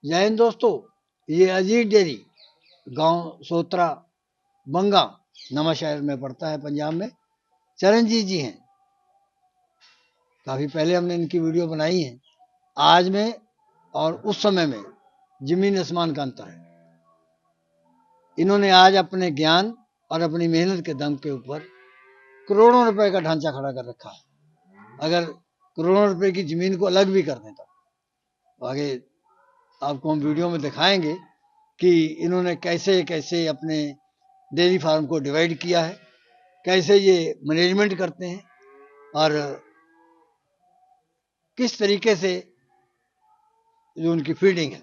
जय हिंद दोस्तों, ये अजीत डेयरी गांव सोत्रा बंगा नमा शहर में पड़ता है पंजाब में। चरणजीत जी हैं। काफ़ी पहले हमने इनकी वीडियो बनाई है। आज में और उस समय में जमीन आसमान का अंतर है। इन्होंने आज अपने ज्ञान और अपनी मेहनत के दम के ऊपर करोड़ों रुपए का ढांचा खड़ा कर रखा है। अगर करोड़ों रुपए की जमीन को अलग भी कर दें तो आगे आपको हम वीडियो में दिखाएंगे कि इन्होंने कैसे कैसे अपने डेयरी फार्म को डिवाइड किया है, कैसे ये मैनेजमेंट करते हैं और किस तरीके से जो उनकी फीडिंग है।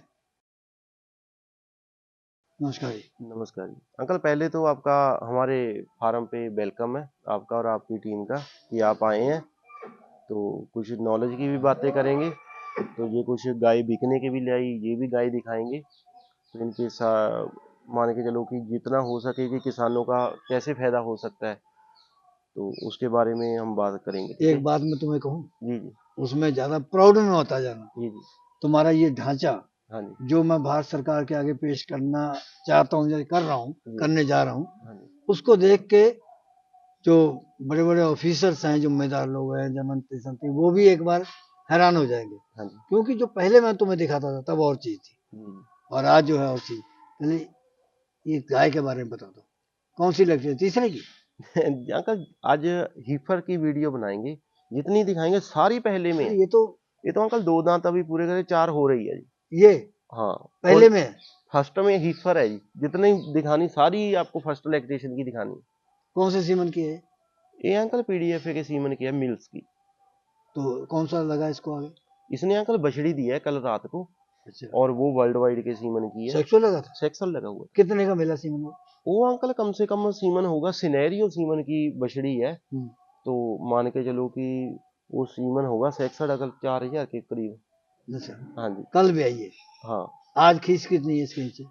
नमस्कार जी। नमस्कार जी अंकल, पहले तो आपका हमारे फार्म पे वेलकम है, आपका और आपकी टीम का, कि आप आए हैं। तो कुछ नॉलेज की भी बातें करेंगे। तो ये कुछ गाय बिकने के भी लाई, ये भी गाय दिखाएंगे। तो इनके साथ मान के चलो कि जितना हो सके कि किसानों का कैसे फायदा हो सकता है, तो उसके बारे में हम बात करेंगे। ठीक है एक बात मैं तुम्हें कहूँ, जी जी उसमें ज़्यादा प्राउड में होता जाना। जी जी। तुम्हारा ये ढांचा हाँ जी जो मैं भारत सरकार के आगे पेश करना चाहता हूँ, कर रहा हूँ, जी। करने जा रहा हूँ, हाँ जी उसको देख के जो बड़े बड़े ऑफिसर्स हैं, जिम्मेदार लोग हैं, जो मंत्री संत्री, वो भी एक बार हैरान हो जाएंगे। हाँ जी क्योंकि जो पहले मैं तुम्हें दिखाता था तब और चीज़ थी जी और आज जो है और चीज़। पहले ये गाय के बारे में बता दो, कौन सी लगती है? तीसरे की? जी। अंकल, आज हीफर की वीडियो बनाएंगे, जितनी दिखाएंगे सारी पहले में है। ये तो ये तो अंकल दो दांत अभी पूरे करे 4 हो रही है जी। ये हाँ, पहले में है। फर्स्ट में हीफर है जी, जितनी दिखानी सारी आपको फर्स्ट लैक्टेशन की दिखानी। कौन से सीमन की है? ये अंकल पीडीएफ के सीमन की है, मिल्स की। तो कौन सा लगा इसको आगे? इसने अंकल बछड़ी दी है कल रात को, अच्छा, और वो वर्ल्ड वाइड के सीमन की है। सेक्सुअल लगा था? सेक्सल लगा हुआ है। कितने का मिला सीमन वो अंकल कम से कम सीमन होगा, सिनेरियो सीमन की बछड़ी है। वो? तो मान के चलो कि वो सीमन होगा 66 अगर 4000 के करीब। अच्छा, हाँ जी कल भी आई है। हाँ। आज खींच कितनी है इसके नीचे?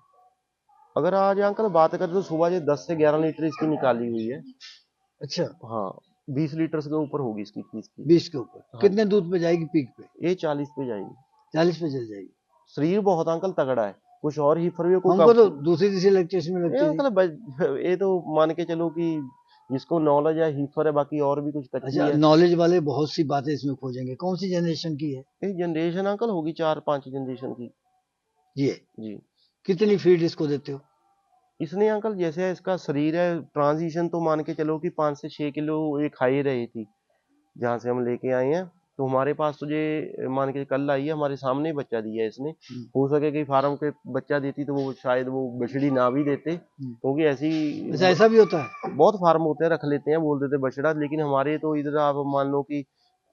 अगर आज अंकल बात करें तो सुबह जो 10 से 11 लीटर इसकी निकाली हुई है। अच्छा, हाँ, 20 लीटर से ऊपर होगी इसकी फीस की। 20 के ऊपर हाँ कितने दूध पे जाएगी पीक पे? ये 40 पे जाएगी। 40 पे चल जाएगी। शरीर बहुत अंकल तगड़ा है, कुछ और ही फर को हमको कब। तो दूसरी तीसरी लैक्टेशन में ये लगती थी। अंकल ये तो मान के चलो कि जिसको नॉलेज है हीफर है, बाकी और भी कुछ कच्ची अच्छा, है। नॉलेज वाले बहुत सी बातें इसमें खोजेंगे। कौन सी जनरेशन की है ये जनरेशन अंकल होगी 4-5 जनरेशन की। ये? जी। कितनी फीड इसको देते हो? इसने अंकल जैसे इसका शरीर है, ट्रांजिशन तो मान के चलो कि 5 से 6 किलो ये खा ही रही थी जहाँ से हम लेके आए हैं। तो हमारे पास तो ये मान के कल आई है, हमारे सामने ही बच्चा दिया है इसने। हो सके कि फार्म के बच्चा देती तो वो शायद वो बछड़ी ना भी देते, क्योंकि ऐसी अच्छा, ऐसा भी होता है? बहुत फार्म होते हैं, रख लेते हैं, बोल देते बछड़ा। लेकिन हमारे तो इधर आप मान लो कि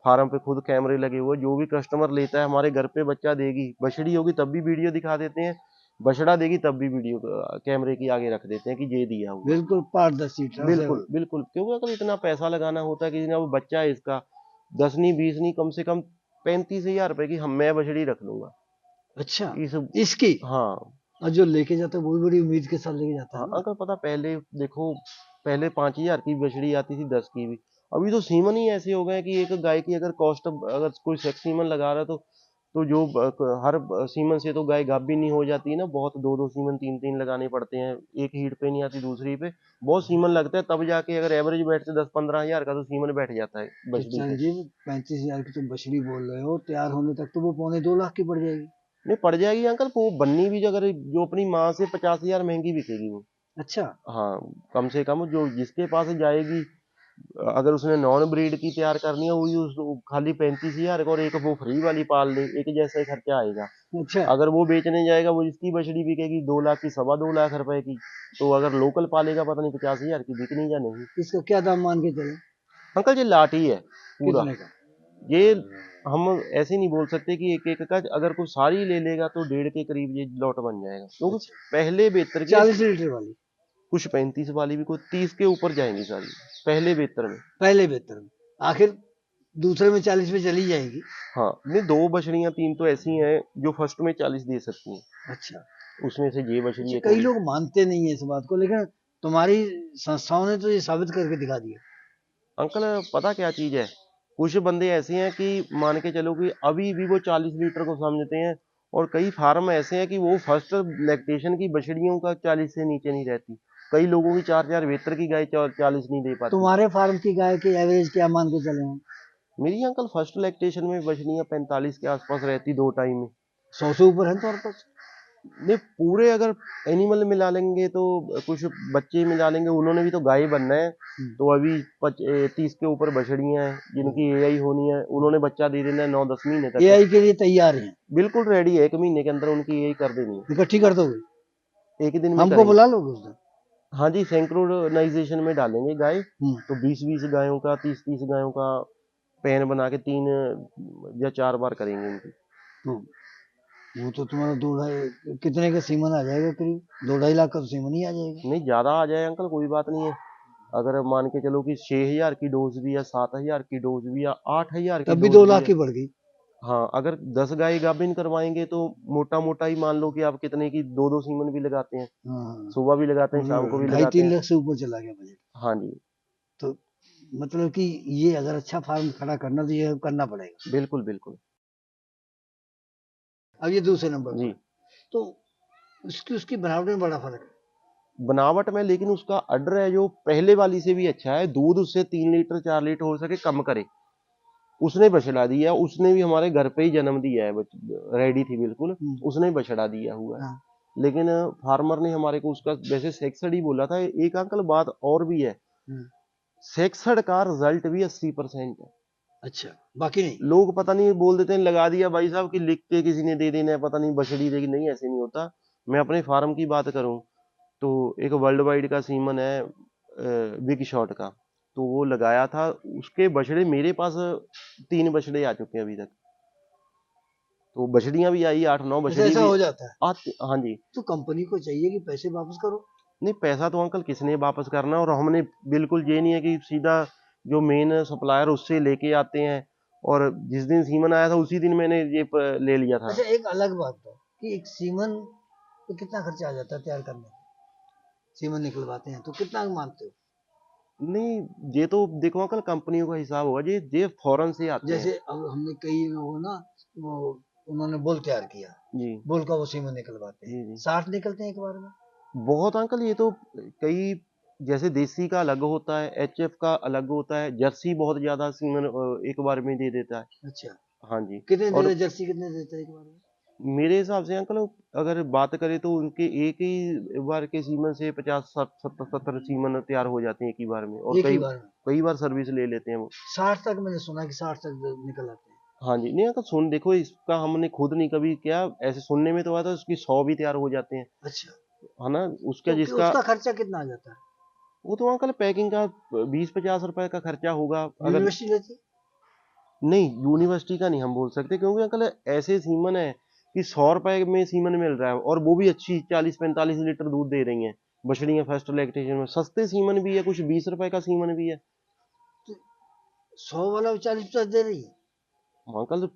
फार्म पे खुद कैमरे लगे हुए, जो भी कस्टमर लेता है हमारे घर पे बच्चा देगी, बछड़ी होगी तब भी वीडियो दिखा देते हैं, बछड़ा देगी तब भी वीडियो कैमरे की आगे रख देते हैं कि ये दिया हुआ। बिल्कुल पारदर्शी, बिल्कुल ट्रेसेबल। बिल्कुल, क्योंकि अगर इतना पैसा लगाना होता है, किसी ने, वो बच्चा है इसका 10 नहीं 20 नहीं, कम से कम 35,000 रुपए की हम मैं बछड़ी रख लूंगा अच्छा, इस। इसकी? हाँ और जो लेके जाता है वो भी बड़ी उम्मीद के साथ लेके जाता है हाँ ना। अंकल, पता पहले देखो, पहले 5,000 की बछड़ी आती थी, 10 की भी। अभी तो सीमन ही ऐसे हो गए हैं कि एक गाय की अगर कॉस्ट, अगर कोई सेक्स सीमन लगा रहा है तो जो हर सीमन से तो गाय गाभिन नहीं हो जाती है ना, बहुत 2-2 सीमन 3-3 लगाने पड़ते हैं, एक हीट पे नहीं आती दूसरी पे, बहुत सीमन लगता है, तब जाके अगर एवरेज बैठते 10-15 हजार का तो सीमन बैठ जाता है तो बछड़ी पे। चंजीव, 35,000 की तुम बछड़ी बोल रहे हो, तैयार होने तक तो वो 2.25 लाख की पड़ जाएगी। नहीं पड़ जाएगी अंकल, वो बननी भी अगर जो अपनी माँ से 50,000 महंगी बिकेगी वो। अच्छा, हाँ, कम से कम जो जिसके पास जाएगी, अगर उसने नॉन ब्रीड की तैयार करनी है, वही उस खाली 35,000 और एक वो फ्री वाली पाल ले, एक जैसा ही खर्चा आएगा। अच्छा। अगर वो बेचने जाएगा, वो जिसकी बछड़ी बिकेगी 2 लाख की, 2.25 लाख रुपए की। तो अगर लोकल पालेगा पता नहीं 50,000 की बिकनी या नहीं। इसका क्या दाम मान के चले? अंकल ये लाठी है पूरा। कितने का? ये हम ऐसे नहीं बोल सकते कि एक एक का, अगर कोई सारी ले लेगा तो 1.5 के करीब ये लॉट बन जाएगा, क्योंकि अच्छा, पहले बेहतर के 40 लीटर वाली? कुछ 35 वाली भी, कोई 30 के ऊपर जाएंगी सारी पहले बेहतर में। पहले बेहतर में? आखिर दूसरे में 40 पे चली जाएगी। हाँ, नहीं 2 बछड़ियां 3 तो ऐसी हैं जो फर्स्ट में 40 दे सकती हैं, अच्छा। उसमें से ये बछड़ी अच्छा, एक कई होगी। लोग मानते नहीं है इस बात को, लेकिन तुम्हारी संस्थाओं ने तो ये साबित करके दिखा दिया। अंकल पता क्या चीज है, कुछ बंदे ऐसे हैं कि मान के चलो कि अभी भी वो 40 लीटर को समझते हैं, और कई फार्म ऐसे हैं कि वो फर्स्ट लैक्टेशन की बछड़ियों का 40 से नीचे नहीं रहती। कई लोगों की 4-4 बेहतर की गाय 40 नहीं दे पाती। तुम्हारे फार्म की गाय की एवरेज क्या मान के चले हैं? मेरी अंकल फर्स्ट लैक्टेशन में बछड़ियां 45 के आसपास रहती 2 टाइम में। 100 से ऊपर है तुम्हारे पास? नहीं, पूरे अगर एनिमल मिला लेंगे तो कुछ बच्चे मिला लेंगे, उन्होंने भी तो गाय बनना है। तो अभी 30 के ऊपर बछड़ियां हैं जिनकी एआई होनी है, उन्होंने बच्चा दे देना है 9-10 महीने तक। एआई के लिए तैयार हैं? बिल्कुल रेडी है, 1 महीने के अंदर उनकी एआई कर देनी है। इकट्ठी कर दोगे? एक ही दिन में हमको करेंगे। बुला लोगे उस दिन? हाँ जी, सिंक्रोनाइजेशन में डालेंगे गाय। हम्म। तो 20-20 गायों का, 30-30 गायों का पैन बना के 3 या 4 बार करेंगे उनकी। तो वो तो तुम्हारा 2-2.5 कितने का सीमन आ जाएगा? करीब 2-2.5 लाख का तो सीमन ही आ जाएगा। नहीं, ज्यादा आ जाए अंकल, कोई बात नहीं है। अगर अब मान के चलो कि 6,000 की डोज भी या 7,000 की डोज भी या 8,000 की तब भी डोज 2 भी लाख है। की बढ़ गई। हाँ, अगर 10 गाय गाभिन करवाएंगे तो मोटा मोटा ही मान लो कि आप कितने की 2-2 सीमन भी लगाते हैं। हाँ, सुबह भी लगाते हैं, शाम को भी लगाते 2.5-3 हैं। लाख से ऊपर चला गया बजट। हाँ जी, तो मतलब कि ये अगर अच्छा फार्म खड़ा करना तो ये करना पड़ेगा। बिल्कुल बिल्कुल। अब ये दूसरे नंबर जी, पर, तो उसकी बनावट में बड़ा फर्क है। बनावट में, लेकिन उसका अडर है जो पहले वाली से भी अच्छा है। दूध उससे 3 लीटर 4 लीटर हो सके कम करे। उसने बछड़ा दिया, उसने भी हमारे घर पे ही जन्म दिया है, रेडी थी बिल्कुल। उसने बछड़ा दिया हुआ है। हाँ। लेकिन फार्मर ने हमारे को उसका वैसे 66 ही बोला था। एक अंकल बात और भी है, 66 का रिजल्ट भी 80% है। अच्छा, बाकी नहीं? लोग पता नहीं बोल देते हैं लगा दिया भाई साहब कि लिख के किसी ने दे देना है, पता नहीं बछड़ी देगी। नहीं, ऐसे नहीं होता। मैं अपने फार्म की बात करूं तो एक वर्ल्ड वाइड का सीमन है बिग शॉट का, तो वो लगाया था। उसके बछड़े मेरे पास 3 बछड़े आ चुके हैं अभी तक। तो बछड़ियां भी आई, 8-9 अच्छा, बछड़ी ऐसा भी हो जाता है? आती। हाँ जी। तो कंपनी को चाहिए कि पैसे वापस करो। नहीं, पैसा तो अंकल किसने वापस करना है, और हमने बिल्कुल ये नहीं है कि सीधा जो मेन सप्लायर उससे लेके आते हैं। और जिस दिन सीमन आया था उसी दिन मैंने ये ले लिया था। अच्छा, एक अलग बात है कि एक सीमन पे कितना खर्चा आ जाता है तैयार करने में? सीमन निकलवाते हैं तो कितना मानते हो? नहीं, ये तो देखो अंकल, कंपनियों का हिसाब होगा। ये फॉरेन से आते हैं। जैसे अब हमने कई लोगों ना, वो उन्होंने बुल तैयार किया, जी बुल का वो सीमन निकलवाते हैं, जी जी। 60 निकलते हैं एक बार में। बहुत अंकल, ये तो कई, जैसे देसी का अलग होता है, एचएफ का अलग होता है, जर्सी बहुत ज्यादा सीमन एक बार में दे देता है। अच्छा, हाँ जी। कितने और देते जर्सी, कितने देते हैं एक बार में? मेरे हिसाब से अंकल, अगर बात करें तो उनके एक ही बार के सीमन से 50-60-70 सीमन तैयार हो जाते हैं एक ही बार में। और एक ही कई बार में कई बार सर्विस ले लेते हैं वो। 60 तक मैंने सुना कि 60 तक निकल आते हैं। हाँ जी। नहीं अंकल, सुन देखो, इसका हमने खुद नहीं कभी किया, ऐसे सुनने में तो आया था उसकी 100 भी तैयार हो जाते हैं। अच्छा, है ना। उसका तो जिसका, उसका खर्चा कितना आ जाता है? वो तो अंकल पैकिंग का 20-50 रुपए का खर्चा होगा। अगर, यूनिवर्सिटी लेती? नहीं, यूनिवर्सिटी का नहीं हम बोल सकते, क्योंकि अंकल ऐसे सीमन है कि 100 रुपए में सीमन मिल रहा है, और वो भी अच्छी 40-45 लीटर दूध दे रही हैं बछड़ियां फर्स्ट लैक्टेशन में। सस्ते सीमन भी है, कुछ 20 रुपए का सीमन भी है। तो 100 वाला 40-50 दे रही है? अंकल,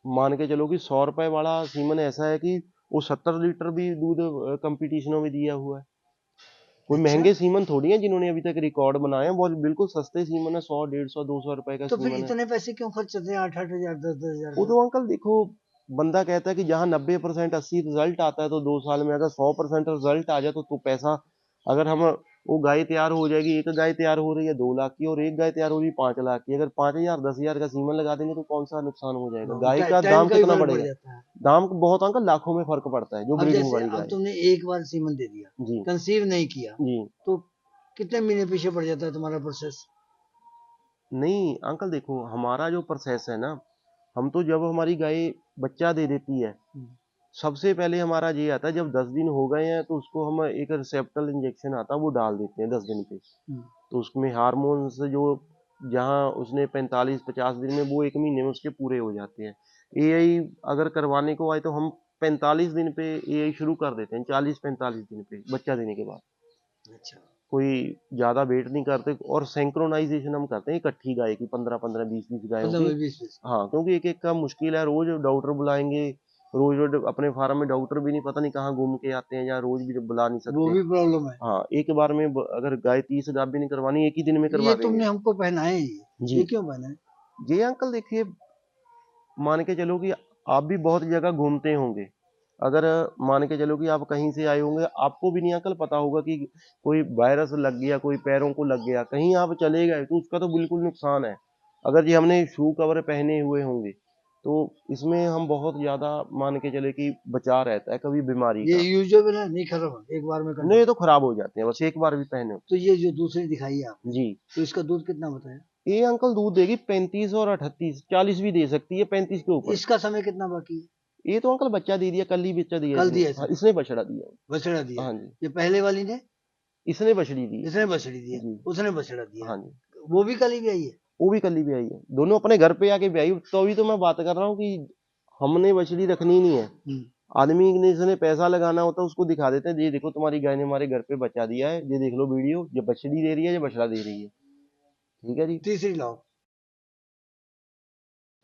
मान के चलो कि 100 रुपए वाला सीमन ऐसा है कि वो 70 लीटर भी दूध कंपटीशनों में दिया हुआ है। कोई अच्छा, महंगे सीमन थोड़ी है जिन्होंने अभी तक रिकॉर्ड बनाए हैं, बहुत बिल्कुल सस्ते सीमन है। 100, 150, 200 रुपए का तो फिर सीमन है। इतने पैसे क्यों खर्च होते हैं? 8-8 हजार, 10-10 हजार वो का? तो अंकल देखो, बंदा कहता है कि जहाँ 90% 80 रिजल्ट आता है, तो 2 साल में अगर 100% रिजल्ट आ जाए तो पैसा, अगर हम, वो गाय तैयार हो जाएगी, एक गाय तैयार हो रही है 2 लाख की, और एक गाय तैयार हो रही है 5 लाख की। अगर 5,000 10,000 का सीमन लगा देंगे तो कौन सा नुकसान हो जाएगा? गाय का टाइम दाम का भी कितना फर्क पड़ बढ़ेगा? जाता है। दाम बहुत अंकल लाखों में फर्क पड़ता है जो अब ब्रीडिंग जैसे वाली अब गाय है। तुमने एक बार सीमन दे दिया, जी कंसीव नहीं किया, जी। तो कितने महीने पीछे पड़ जाता है तुम्हारा प्रोसेस? नहीं अंकल, देखो हमारा जो प्रोसेस है ना, हम तो जब हमारी गाय बच्चा दे देती है, सबसे पहले हमारा ये आता है, जब 10 दिन हो गए हैं तो उसको हम एक रिसेप्टल इंजेक्शन आता है वो डाल देते हैं 10 दिन पे। तो उसमें हार्मोन्स जो, जहाँ उसने 45-50 दिन में, वो 1 महीने में उसके पूरे हो जाते हैं। एआई अगर करवाने को आए तो हम 45 दिन पे एआई शुरू कर देते हैं, 40-45 दिन पे बच्चा देने के बाद। अच्छा, कोई ज्यादा वेट नहीं करते, और सिंक्रोनाइजेशन हम करते हैं इकट्ठी गाय की, 15-15 20-20 गायों की। 15-20 हाँ, क्योंकि एक एक का मुश्किल है, रोज डॉक्टर बुलाएंगे, रोज रोज अपने फार्म में डॉक्टर भी नहीं, पता नहीं कहाँ घूम के आते हैं, या रोज भी बुला नहीं वो सकते। भी प्रॉब्लम है। हाँ, एक बार में अगर गाय 30 गाभ भी नहीं करवानी, एक ही दिन में ये करवा देंगे। तुमने हमको पहनाए हैं, जी। ये क्यों पहनाए? ये अंकल देखिए, मान के चलो कि आप भी बहुत जगह घूमते होंगे, अगर मान के चलो कि आप कहीं से आए होंगे, आपको भी नहीं अंकल पता होगा कि कोई वायरस लग गया, कोई पैरों को लग गया, कहीं आप चले गए तो उसका तो बिल्कुल नुकसान है। अगर जी हमने शू कवर पहने हुए होंगे तो इसमें हम बहुत ज्यादा मान के चले कि बचा रहता है कभी बीमारी ये का। यूजेबल है, नहीं खराब है, एक बार में नहीं ये कंफर्म। तो खराब हो जाते हैं, बस एक बार भी पहने तो ये जो दूसरी दिखाई है आपने, जी। तो इसका दूध कितना बताया? ये अंकल दूध देगी 35 और 38, 40 भी दे सकती है 35 के ऊपर। इसका समय कितना बाकी है? ये तो अंकल बच्चा दे दिया, कल ही बच्चा दिया कल इसने। दिया हाँ, इसने, इसने बछड़ा दिया। बछड़ा दिया। हाँ जी, ये पहले वाली ने, इसने बछड़ी दी। इसने बछड़ी दिया, जी। उसने बछड़ा दिया। हाँ जी, वो भी कल ही ब्याई है? वो भी कल ही ब्याई है, दोनों अपने घर पे आके ब्याई। तो अभी तो मैं बात कर रहा हूँ कि हमने बछड़ी रखनी नहीं है। आदमी ने इसने पैसा लगाना होता है, उसको दिखा देते हैं, ये देखो तुम्हारी गाय ने हमारे घर पे बच्चा दिया है, ये देख लो वीडियो, ये बछड़ी दे रही है, ये बछड़ा दे रही है। ठीक है जी। तीसरी लाओ,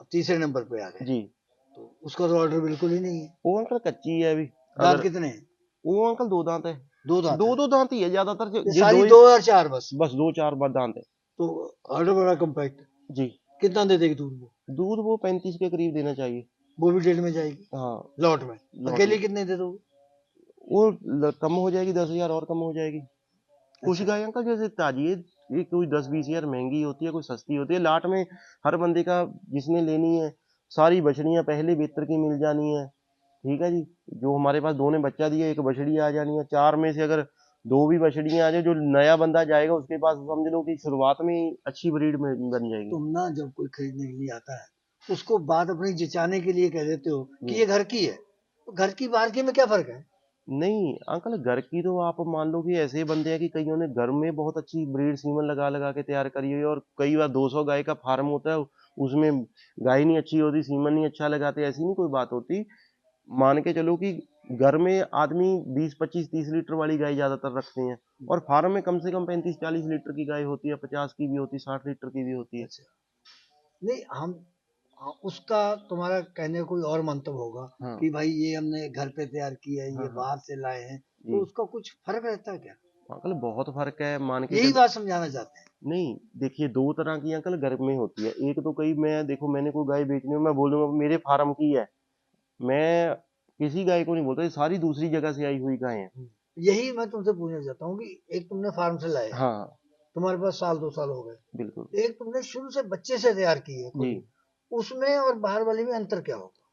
अब तीसरे नंबर पे आ गए। जी। तो उसका तो ऑर्डर बिल्कुल ही नहीं है। वो अंकल कच्ची है अभी। दांत अगर कितने हैं? वो अंकल दो दांत है। दो दांत है? दो दांत ही है ज्यादातर, ये ये सारी दो ही। दो और चार बस? बस दो चार बार दांत है। तो ऑर्डर बड़ा कम्पैक्ट। जी। कितना दे देगी दूध वो? दूध वो 35 के करीब देना चाहिए। वो भी डेढ़ में जाएगी हाँ। लॉट में? लॉट में अकेली कितने दे दोगे? वो कम हो जाएगी, 10,000 और कम हो जाएगी। कुछ अच्छा, गाय अंकल जैसे ताजी है, ये कोई 10-20 हजार महंगी होती है, कोई सस्ती होती है। लाट में हर बंदे का जिसने लेनी है, सारी बछड़ियां पहले बेहतर की मिल जानी है। ठीक है जी। जो हमारे पास दो ने बच्चा दिया, एक बछड़ी आ जानी है, चार में से अगर दो भी बछड़ियां आ जाए, जो नया बंदा जाएगा उसके पास समझ लो कि शुरुआत में ही अच्छी ब्रीड में बन जाएगी। तुम ना जब कोई खरीदने के लिए आता है उसको बात अपनी जचाने के लिए कह देते हो कि जी। ये घर की है। तो घर की बाहर की में क्या फर्क है? नहीं अंकल, घर की तो आप मान लो कि ऐसे बंदे हैं कि कईयों ने घर में बहुत अच्छी ब्रीड सीमन लगा लगा के तैयार करी हुई है, और कई बार 200 गाय का फार्म होता है, उसमें गाय नहीं अच्छी होती, सीमन नहीं अच्छा लगाते, ऐसी नहीं कोई बात होती। मान के चलो कि घर में आदमी 20-25-30 लीटर वाली गाय ज्यादातर रखते हैं, और फार्म में कम से कम 35-40 लीटर की गाय होती है, 50 की भी होती है, 60 लीटर की भी होती है। अच्छा, नहीं हम, हाँ, उसका तुम्हारा कहने का कोई और मंतव्य होगा हाँ। कि भाई ये हमने घर पे तैयार की है, हाँ ये हाँ बाहर से लाए हैं, तो जी। उसका कुछ फर्क रहता है क्या? अंकल बहुत फर्क है, मान के यही चल। बात समझाना चाहते हैं। नहीं, देखिए दो तरह की अंकल घर में होती है। एक तो कई, मैं देखो मैंने कोई गाय बेचनी हो, मैं बोलूंगा मेरे फार्म की है, मैं किसी गाय को नहीं बोलता, ये सारी दूसरी जगह से आई हुई गाय है। यही मैं तुमसे पूछना चाहता हूँ कि एक तुमने फार्म से लाए, हाँ तुम्हारे पास साल दो साल हो बिल्कुल। गए, एक तुमने शुरू से बच्चे से तैयार की है जी। खुद, उसमें और बाहर वाले में अंतर क्या होगा?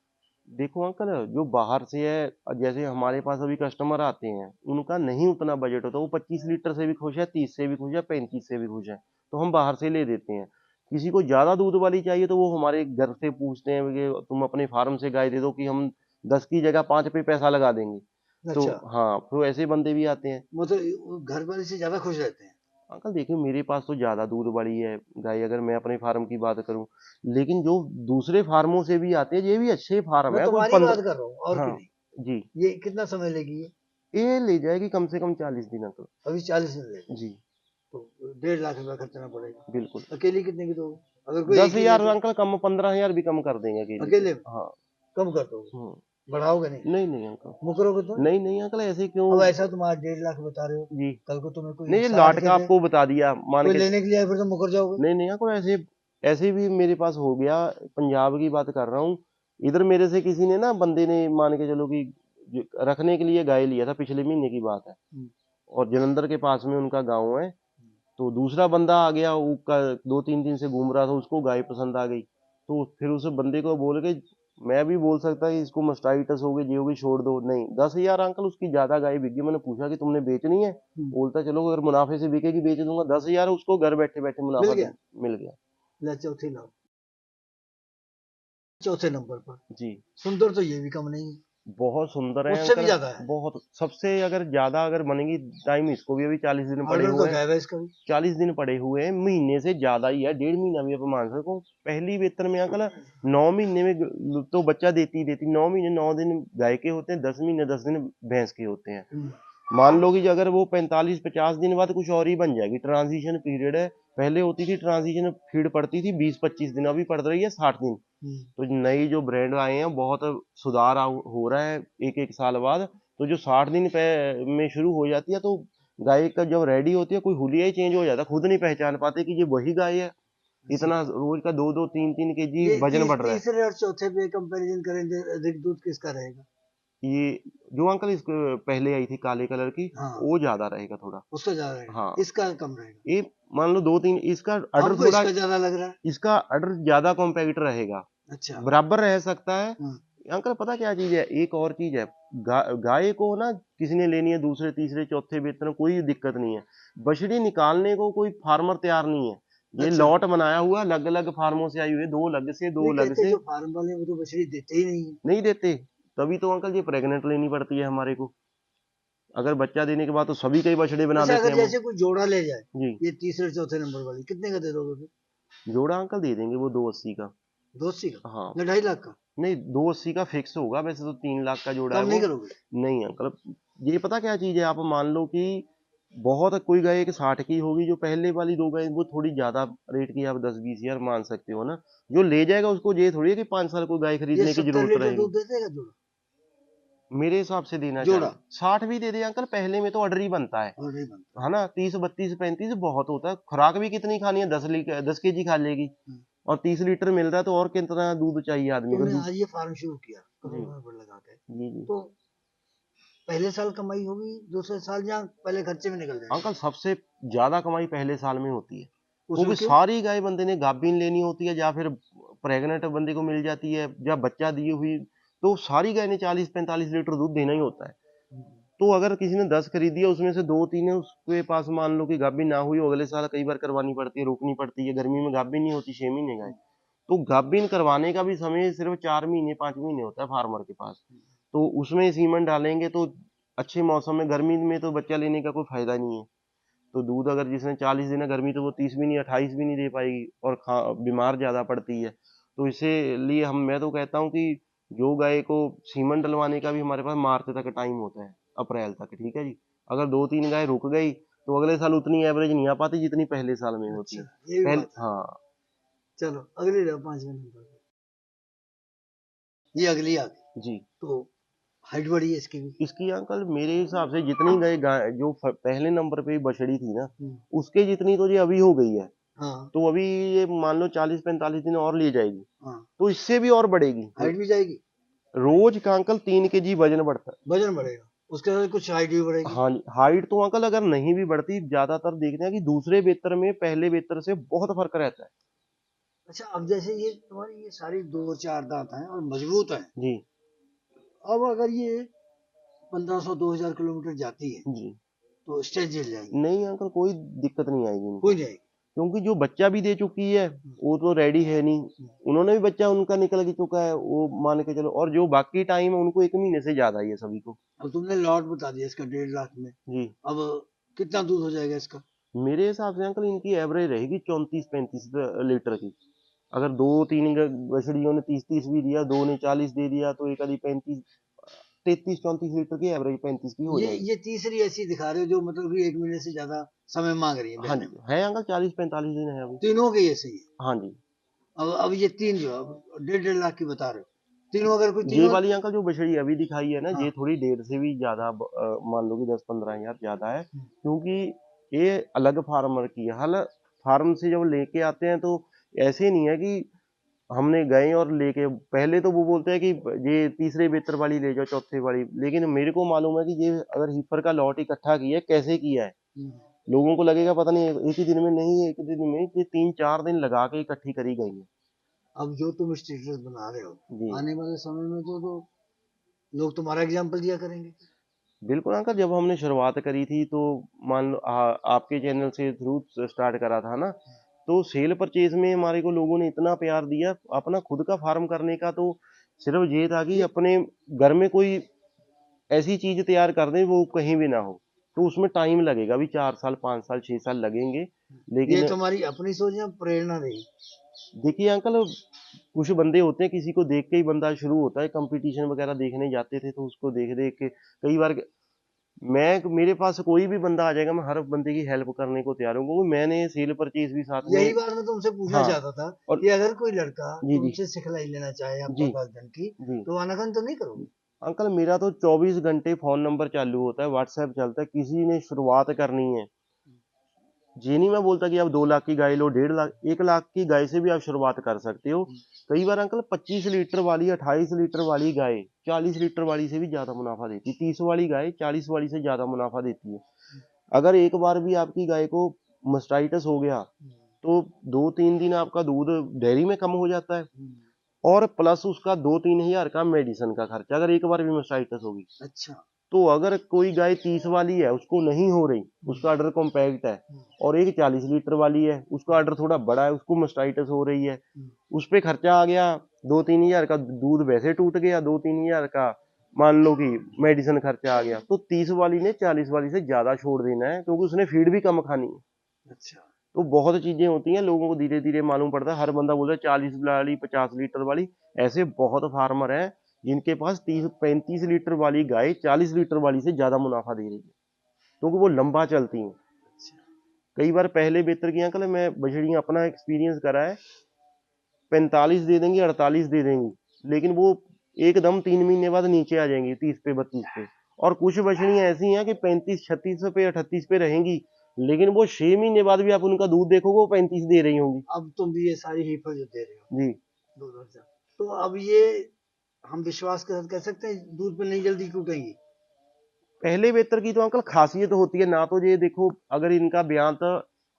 देखो अंकल, जो बाहर से है, जैसे हमारे पास अभी कस्टमर आते हैं, उनका नहीं उतना बजट होता, वो 25 लीटर से भी खुश है, 30 से भी खुश है, 35 से भी खुश है, तो हम बाहर से ले देते हैं। किसी को ज्यादा दूध वाली चाहिए तो वो हमारे घर से पूछते हैं कि तुम अपने फार्म से गाय दे दो कि हम 10 की जगह 5 पे पैसा लगा देंगे। तो अच्छा, हाँ, तो ऐसे बंदे भी आते हैं। मतलब घर वाले से ज्यादा खुश रहते हैं? अंकल देखिए, मेरे पास तो ज्यादा दूध वाली है गाय, अगर मैं अपने फार्म की बात करूं, लेकिन जो दूसरे फार्मों से भी आते हैं, ये भी अच्छे फार्म मैं है, कोई तुम्हारी बात 15। कर रहा हूँ और की हाँ नहीं। जी। ये कितना समय लेगी ये? ये ले जाएगी कम से कम 40 दिन अंकल। अभी 40 दिन लेगी? जी। तो 1.5 लाख रुपया खर्चना पड़ेगा। बिल्कुल। अकेली कितने की दोगे अगर कोई एक दस ही हजार लेते? अंकल कम, 15,000 भी कम कर देंगे अकेले पे। अकेले में हाँ। कम कर दोगे? हम्म। बढ़ाओगे नहीं? नहीं नहीं अंकल। मुकरोगे तो? नहीं नहीं अंकल, ऐसे क्यों। अब ऐसा तुम आज 1.5 लाख बता रहे हो, जी। कल को तुम्हें कोई नहीं, ये 60 लाट के का दे, आपको बता दिया मान कोई के। लेने के लिए आए फिर तो मुकर जाओगे। नहीं नहीं अंकल, ऐसे ऐसे भी मेरे पास हो गया, पंजाब की बात कर रहा हूँ। इधर मेरे से किसी ने ना, बंदे ने मान के चलो कि रखने के लिए गाय लिया था, पिछले महीने की बात है, हम्म, और जलंधर के पास में उनका गाँव है। तो दूसरा बंदा आ गया, वो 2-3 दिन से घूम रहा था, उसको गाय पसंद आ गई, तो फिर उस बंदे को बोल के, मैं भी बोल सकता है इसको मस्टाइटस हो गई, ये हो गई, छोड़ दो, नहीं 10,000 अंकल उसकी ज्यादा गाय बिक गई। मैंने पूछा कि तुमने बेचनी है? हम्म, बोलता चलो अगर मुनाफे से बिकेगी बेच दूंगा। 10,000 उसको घर बैठे बैठे मिल मुनाफा गया। मिल गया। ले चौथी लाओ, चौथे नंबर पर। जी। सुंदर तो ये भी कम नहीं है, बहुत सुंदर है उससे भी अंकल। ज्यादा है। बहुत, सबसे अगर ज्यादा अगर बनेगी, टाइम इसको भी अभी 40 दिन पड़े ऑर्डर तो हुए हैं। गायब है इसका भी। 40 दिन पड़े हुए हैं, महीने से ज्यादा ही है, 1.5 महीना भी आप मान सको। पहली वेतन में अंकल 9 महीने में तो बच्चा देती ही देती, 9 महीने 9 दिन गाय के होते हैं, 10 महीने 10 दिन भैंस के होते हैं। मान लो कि अगर वो 45-50 दिन बाद कुछ और ही बन जाएगी, ट्रांजिशन पीरियड है। पहले होती थी ट्रांजिशन फीड पड़ती थी 20-25 दिन, अभी पड़ रही है 60 दिन। तो नई जो ब्रांड आए हैं, बहुत सुधार हो रहा है एक एक साल बाद। तो जो 60 दिन में शुरू हो जाती है, तो गाय का जब रेडी होती है, कोई हुलिया ही चेंज हो जाता है, खुद नहीं पहचान पाते कि ये वही गाय है। इतना रोज का 2-2 3-3 केजी ये वजन बढ़ रहा है। तीसरे और चौथे पे कंपैरिजन करें तो अधिक दूध किसका रहेगा? ये जो अंकल इस पहले आई थी काले कलर की, हाँ वो ज्यादा रहेगा थोड़ा। उसका ज्यादा रहेगा, हाँ, इसका कम रहेगा। ये मान लो 2-3 इसका अडर हमको थोड़ा, इसका ज्यादा लग रहा है। इसका अडर ज्यादा कॉम्पैक्ट रहेगा, अच्छा। बराबर रह सकता है। हाँ, अंकल पता क्या चीज है, एक और चीज है, गाय को ना किसी ने लेनी है दूसरे तीसरे चौथे वेतन कोई दिक्कत नहीं है, बछड़ी निकालने को कोई फार्मर तैयार नहीं है। ये अच्छा। लॉट बनाया हुआ अलग अलग फार्मों से आई हुई है, दो अलग से दो नहीं अलग कहते से जो फार्म वाले हैं, वो तो बछड़ी देते ही नहीं है। नहीं देते। तभी तो अंकल ये प्रेग्नेंट लेनी पड़ती है हमारे को, अगर बच्चा देने के बाद तो सभी कई बछड़े बना अच्छा देते अगर हैं वो। जैसे कोई जोड़ा ले जाए, जी, ये तीसरे चौथे नंबर वाली, कितने का दे दोगे फिर? जोड़ा अंकल दे देंगे वो 280 का। 280 का हाँ, या 2.5 लाख का? नहीं 280 का फिक्स होगा, वैसे तो 3 लाख का जोड़ा है कम वो। नहीं करोगे? नहीं अंकल, ये पता क्या चीज है, आप मान लो कि बहुत कोई गाय एक 60 की होगी, जो पहले वाली दो गाय वो थोड़ी ज्यादा रेट की, आप 10-20 हजार मान सकते हो ना। जो ले जाएगा उसको ये थोड़ी है कि 5 साल को गाय ये खरीदने की 70 जरूरत लीटर रहेगी। दूध देते का जोड़ा? मेरे हिसाब से देना जोड़ा चाहिए 60 भी दे दे अंकल, पहले में तो ऑर्डर ही बनता और नहीं बनता। है ना, 30 32 35 बहुत होता है, खुराक भी कितनी खानी है, 10 केजी खा लेगी, हाँ। और 30 लीटर मिल रहा है तो और कितना दूध चाहिए आदमी को तुमने दूध। आज ये फार्म शुरू किया जी करोड़ों रुपए लगा के, जी जी तो पहले साल कमाई होगी, दूसरे साल या पहले खर्चे में निकल जाएंगे? अंकल सबसे ज्यादा कमाई पहले साल में होती है, उसमें क्योंकि क्यों? सारी गाय बंदे ने गाभिन लेनी होती है, या फिर प्रेग्नेंट बंदे को मिल जाती है, या बच्चा दी हुई, तो सारी गाय ने 40-45 लीटर दूध देना ही होता है। तो अगर किसी ने 10 खरीदी है, उसमें से 2-3 है उसके पास, मान लो कि गाभिन ना हुई हो, अगले साल कई बार करवानी पड़ती है, रोकनी पड़ती है, गर्मी में गाभिन नहीं होती 6 महीने गाय, तो गाभिन करवाने का भी समय सिर्फ 4 महीने 5 महीने होता है फार्मर के पास। तो उसमें सीमन डालेंगे तो अच्छे मौसम में, गर्मी में तो बच्चा लेने का कोई फायदा नहीं है। तो दूध अगर जिसने 40 देना गर्मी, तो वो 30 भी नहीं 28 भी नहीं दे पाएगी, और बीमार ज्यादा पड़ती है। तो इसीलिए मैं तो कहता हूँ कि जो गाय को सीमन डलवाने का भी हमारे पास मार्च तक टाइम होता है, अप्रैल तक, ठीक है जी। अगर 2-3 गाय रुक गई तो अगले साल उतनी एवरेज नहीं आ पाती जितनी पहले साल में होती अच्छा, है। ये भी पहले बात है। हाँ। चलो अगली लो, 5वें नंबर पे। ये अगली आ गई, जी, तो हाइट बढ़ी है इसकी भी। इसकी अंकल मेरे हिसाब से जितनी गाय जो पहले नंबर पे बछड़ी थी ना, हम्म, उसके जितनी तो ये अभी हो गई है। हाँ तो अभी ये मान लो 40-45 दिन और ले जाएगी, हाँ। तो इससे भी और बढ़ेगी। हाइट भी जाएगी, रोज का अंकल 3 केजी वजन बढ़ता है। वजन बढ़ेगा, उसके साथ कुछ हाइट भी बढ़ेगी। हाँ जी, हाइट तो अंकल अगर नहीं भी बढ़ती, ज्यादातर देखते हैं कि दूसरे बेहतर में पहले बेहतर से बहुत फर्क रहता है। अच्छा अब जैसे ये तुम्हारी ये सारी दो चार दांत हैं और मजबूत हैं, जी अब अगर ये 1500-2000 किलोमीटर जाती है जी, तो स्टेज झेल जाएंगी? नहीं अंकल कोई दिक्कत नहीं आएगी इनको, कोई जाएगी? क्योंकि जो बच्चा भी दे चुकी है वो तो रेडी है नहीं, उन्होंने भी बच्चा उनका निकल चुका है, वो मान के चलो, और जो बाकी टाइम है उनको 1 महीने से ज्यादा ही है सभी को। अब तुमने लॉट बता दिया इसका 1.5 लाख में, जी, अब कितना दूध हो जाएगा इसका? मेरे हिसाब से अंकल इनकी एवरेज रहेगी 34-35 लीटर की। अगर 2-3 बछड़ियों ने 30-30 भी दिया, दो ने 40 दे दिया, तो एक आधी 35, 33-34 लीटर की एवरेज 35 की हो जाएगी। ये तीसरी ऐसी दिखा रहे हो जो मतलब कि 1 महीने से ज्यादा समय मांग रही है हाँ ब्याने जी, में। है अंकल 40-45 दिन है अभी। तीनों के ऐसे ही है। हाँ जी, अब ये तीन जो अब 1.5 लाख की बता रहे हो, तीनों अगर कोई ये तीनों। वाली अंकल जो बछड़ी अभी दिखाई है ना, हाँ। ये थोड़ी डेढ़ से भी ज्यादा, मान लो कि 10-15 हजार ज्यादा है, क्योंकि ये अलग फार्मर की है। हल फार्म से जब लेके आते हैं तो ऐसे नहीं है कि हमने गए और लेके, पहले तो वो बोलते हैं कि ये तीसरे बेहतर वाली ले जाओ, चौथे वाली, लेकिन मेरे को मालूम है कि ये अगर हीफर का लॉट इकट्ठा किया है, कैसे किया है। लोगों को लगेगा पता नहीं एक ही दिन में, नहीं, एक दिन में ये 3-4 दिन लगा के इकट्ठी करी गई है। अब जो तुम स्टेटस बना रहे हो, जी आने वाले समय में तो लोग तुम्हारा एग्जाम्पल दिया करेंगे। बिल्कुल अंकल, जब हमने शुरुआत करी थी तो मान लो आपके चैनल से थ्रू स्टार्ट करा था ना, तो सेल परचेज में हमारे को लोगों ने इतना प्यार दिया, अपना खुद का फार्म करने का तो सिर्फ ये था कि ये अपने घर में कोई ऐसी चीज तैयार कर दें वो कहीं भी ना हो, तो उसमें टाइम लगेगा, अभी 4 साल 5 साल 6 साल लगेंगे, ये लेकिन तुम्हारी अपनी सोच या प्रेरणा रही? देखिए अंकल, कुछ बंदे होते हैं, किसी को देख के ही बंदा शुरू होता है, कंपटीशन वगैरह देखने जाते थे तो उसको देख देख के कई बार मेरे पास कोई भी बंदा आ जाएगा, मैं हर बंदे की हेल्प करने को तैयार हूँ, क्योंकि मैंने सेल परचेज भी साथ में। यही बात मैं तुमसे पूछना हाँ, चाहता था और कि अगर कोई लड़का जी जी तुमसे सिखलाई लेना चाहे जी आपका गर्दन की, जी तो अनाकान तो नहीं करोगे? अंकल, मेरा तो 24 घंटे फोन नंबर चालू होता है, व्हाट्सएप चलता है, किसी ने शुरुआत करनी है ये नहीं मैं बोलता कि आप 2 लाख की गाय लो, 1.5 लाख, 1 लाख की गाय से भी आप शुरुआत कर सकते हो। कई बार अंकल 25 लीटर वाली, 28 लीटर वाली गाय 40 लीटर वाली से भी ज्यादा मुनाफा देती है। 30 वाली गाय 40 वाली से ज्यादा मुनाफा देती है। अगर एक बार भी आपकी गाय को मास्टाइटिस हो गया तो 2-3 दिन आपका दूध डेयरी में कम हो जाता है, और प्लस उसका 2-3 हजार का मेडिसिन का खर्चा, अगर एक बार भी मास्टाइटिस होगी। अच्छा। तो अगर कोई गाय 30 वाली है, उसको नहीं हो रही, उसका ऑर्डर कॉम्पैक्ट है, और एक 40 लीटर वाली है, उसका ऑर्डर थोड़ा बड़ा है, उसको मास्टाइटिस हो रही है, उस पे खर्चा आ गया 2-3 हजार का, दूध वैसे टूट गया, 2-3 हजार का मान लो कि मेडिसिन खर्चा आ गया, तो 30 वाली ने 40 वाली से ज्यादा छोड़ देना है, क्योंकि उसने फीड भी कम खानी है। अच्छा। तो बहुत चीजें होती हैं, लोगों को धीरे धीरे मालूम पड़ता है। हर बंदा बोलता है 40 वाली, 50 लीटर वाली। ऐसे बहुत फार्मर हैं जिनके पास 30-35 लीटर वाली गाय 40 लीटर वाली से ज्यादा मुनाफा दे रही है, क्योंकि वो लंबा चलती हैं। कई बार पहले बेहतर की अंकल, मैं बछड़ियां अपना एक्सपीरियंस करा है, 45 दे देंगी, 48 दे देंगी, लेकिन वो एकदम 3 महीने बाद नीचे आ जाएंगी 30 पे, 32 पे। और कुछ बछड़ियां ऐसी हैं कि 35-36 पे, 38 पे रहेंगी, लेकिन वो 6 महीने बाद भी आप उनका दूध देखोगे वो 35 दे रही होंगी। अब तुम भी ये सारी हीफर जो दे रहे हो जी। दूध से, तो अब ये हम विश्वास के साथ कह सकते हैं दूध पे नहीं जल्दी टूटेंगी? पहले बेहतर की तो अंकल खासियत होती है ना, तो ये देखो अगर इनका ब्यांत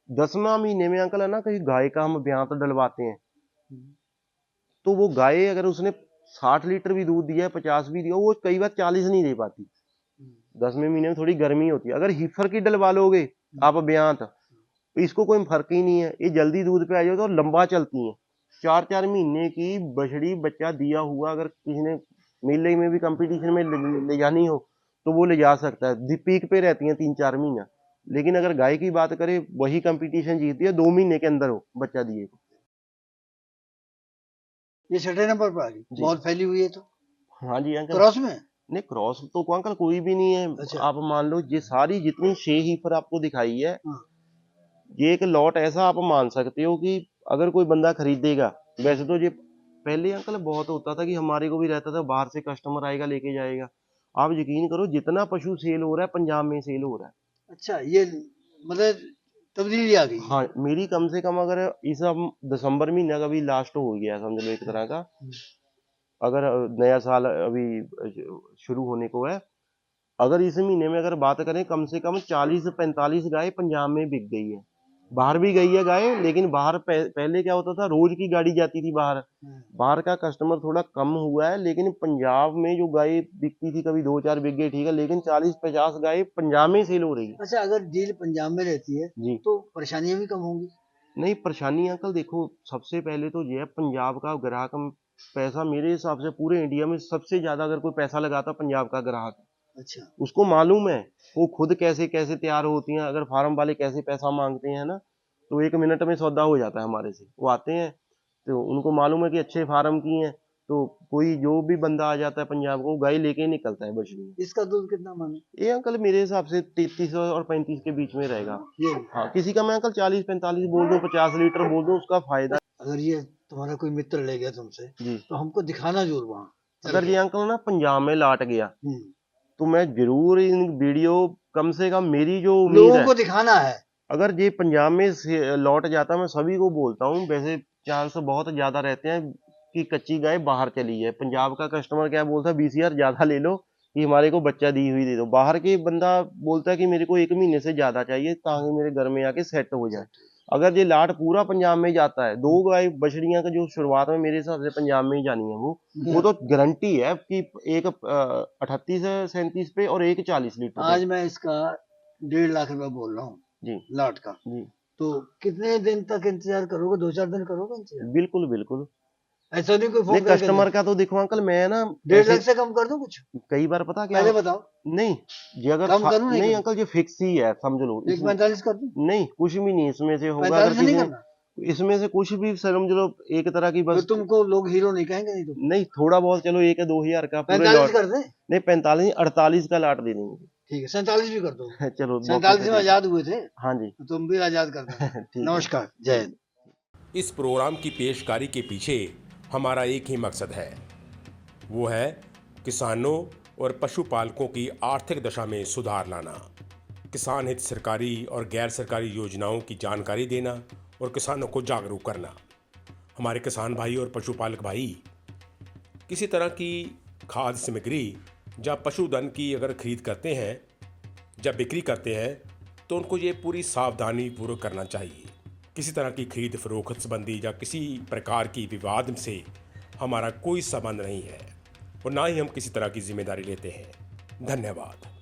10वां महीने में अंकल है ना, कहीं गाय का हम ब्यांत डलवाते हैं, तो वो गाय अगर उसने 60 लीटर भी दूध दिया है, 50 भी दिया, वो कई बार 40 नहीं दे पाती। 10वें महीने में थोड़ी गर्मी होती है। अगर हीफर की डलवा लोगे आप ब्यांत, तो इसको कोई फर्क ही नहीं है, ये जल्दी दूध पे आ जाए तो लंबा चलती हैं। 4-4 महीने की बछड़ी बच्चा दिया हुआ अगर किसी ने मेले में भी कंपटीशन में ले जानी हो तो वो ले जा सकता है। पीक पे रहती हैं 3-4 महीना। लेकिन अगर गाय की बात करें, वही कंपटीशन जीतती है 2 महीने के अंदर हो बच्चा दिए। ये 6ठे नंबर पर आ गई, जी। बहुत फैली हुई है तो। हाँ जी अंकल। क्रॉस में? नहीं, क्रॉस तो अंकल कोई भी नहीं है। अच्छा। आप मान लो ये सारी जितनी 6 हीफर आपको दिखाई है, हाँ। ये एक लॉट ऐसा आप मान सकते हो कि अगर कोई बंदा खरीदेगा, वैसे तो ये पहले अंकल बहुत होता था कि हमारे को भी रहता था, बाहर से कस्टमर आएगा लेके जाएगा। आप यकीन करो जितना पशु सेल हो रहा है पंजाब में सेल हो रहा है। अच्छा, ये मतलब तब्दीली आ गई है। हाँ, मेरी कम से कम अगर इस हम दिसंबर महीने का भी लास्ट हो गया समझ लो एक तरह का, अगर नया साल अभी शुरू होने को है, अगर इस महीने में अगर बात करें, कम से कम 40-45 गाय पंजाब में बिक गई है। बाहर भी गई है गाय, लेकिन बाहर पहले क्या होता था, रोज की गाड़ी जाती थी बाहर, बाहर का कस्टमर थोड़ा कम हुआ है, लेकिन पंजाब में जो गाय बिकती थी, कभी 2-4 बिक गई ठीक है, लेकिन 40-50 गाय पंजाब में सेल हो रही है। अच्छा, अगर डील पंजाब में रहती है जी। तो परेशानियां भी कम होंगी? नहीं, परेशानी अंकल देखो, सबसे पहले तो ये है, पंजाब का ग्राहक पैसा मेरे हिसाब से पूरे इंडिया में सबसे ज्यादा अगर कोई पैसा लगाता पंजाब का ग्राहक। अच्छा। उसको मालूम है वो खुद कैसे कैसे तैयार होती हैं, अगर फार्म वाले कैसे पैसा मांगते हैं ना, तो 1 मिनट में सौदा हो जाता है हमारे से। वो आते हैं तो उनको मालूम है कि अच्छे फार्म की हैं, तो कोई जो भी बंदा आ जाता है पंजाब को, गाय लेके ही निकलता है बछड़ी। इसका दूध कितना माने? ये अंकल मेरे हिसाब से 33 और 35 के बीच में रहेगा। ये हाँ, किसी का मैं अंकल 40-45 बोल दूं, 50 लीटर बोल दूं, उसका फायदा। अगर ये तुम्हारा कोई मित्र ले गया तुमसे जी। तो हमको दिखाना जरूर वहाँ। अगर ये अंकल ना पंजाब में लाट गया हम्म, तो मैं जरूर इन वीडियो, कम से कम मेरी जो उम्मीद लोगों है, को दिखाना है। अगर ये पंजाब में लौट जाता, मैं सभी को बोलता हूँ, वैसे चांस बहुत ज्यादा रहते हैं कि कच्ची गाय बाहर चली है। पंजाब का कस्टमर क्या बोलता है, 20,000 ज्यादा ले लो कि हमारे को बच्चा दी हुई दे दो। बाहर के बंदा बोलता है कि मेरे को 1 महीने से ज्यादा चाहिए ताकि मेरे घर में आके सेट हो जाए। अगर ये लाट पूरा पंजाब में जाता है, 2 गाय बछड़ियां का जो शुरुआत में मेरे हिसाब से पंजाब में ही जानी है, वो तो गारंटी है कि एक 38-37 पे और एक 40 लीटर पे। आज मैं इसका 1.5 लाख रुपए बोल रहा हूँ जी लाट का, जी। तो कितने दिन तक इंतजार करोगे? 2-4 दिन करोगे इंतजार? बिल्कुल बिल्कुल। ऐसा नहीं कोई नहीं, फोन करके कस्टमर का तो देखो अंकल, मैं ना 1.5 ऐसे लाख से कम कर दूं कुछ? कई बार पता क्या, पहले बताओ। नहीं ये अगर कम करूं नहीं नहीं करूं? अंकल, ये फिक्स ही है समझ लो। 1.45 कर दूं? नहीं, कुछ भी नहीं इसमें से होगा। 45 अगर नहीं किसी करना? इसमें से कुछ भी समझ लो, एक तरह की तो बस, तुमको लोग हीरो नहीं कहेंगे? नहीं तो नहीं थोड़ा बहुत चलो 1-2 हजार का पूरे 45 लॉट। कर दे। नहीं, 45 48 का लाट दे देंगे। ठीक है, 47 भी कर दो। चलो 47 में आजाद हुए थे, हाँ जी। तो तुम भी आजाद कर देना। ठीक है। नमस्कार, जय हिंद। इस प्रोग्राम की पेशकारी के पीछे हमारा एक ही मकसद है, वो है किसानों और पशुपालकों की आर्थिक दशा में सुधार लाना। किसान हित सरकारी और गैर सरकारी योजनाओं की जानकारी देना और किसानों को जागरूक करना। हमारे किसान भाई और पशुपालक भाई किसी तरह की खाद्य सामग्री या पशुधन की अगर खरीद करते हैं या बिक्री करते हैं तो उनको ये पूरी सावधानी पूर्वक करना चाहिए। किसी तरह की खरीद फरोख्त संबंधी या किसी प्रकार की विवाद से हमारा कोई संबंध नहीं है और ना ही हम किसी तरह की जिम्मेदारी लेते हैं। धन्यवाद।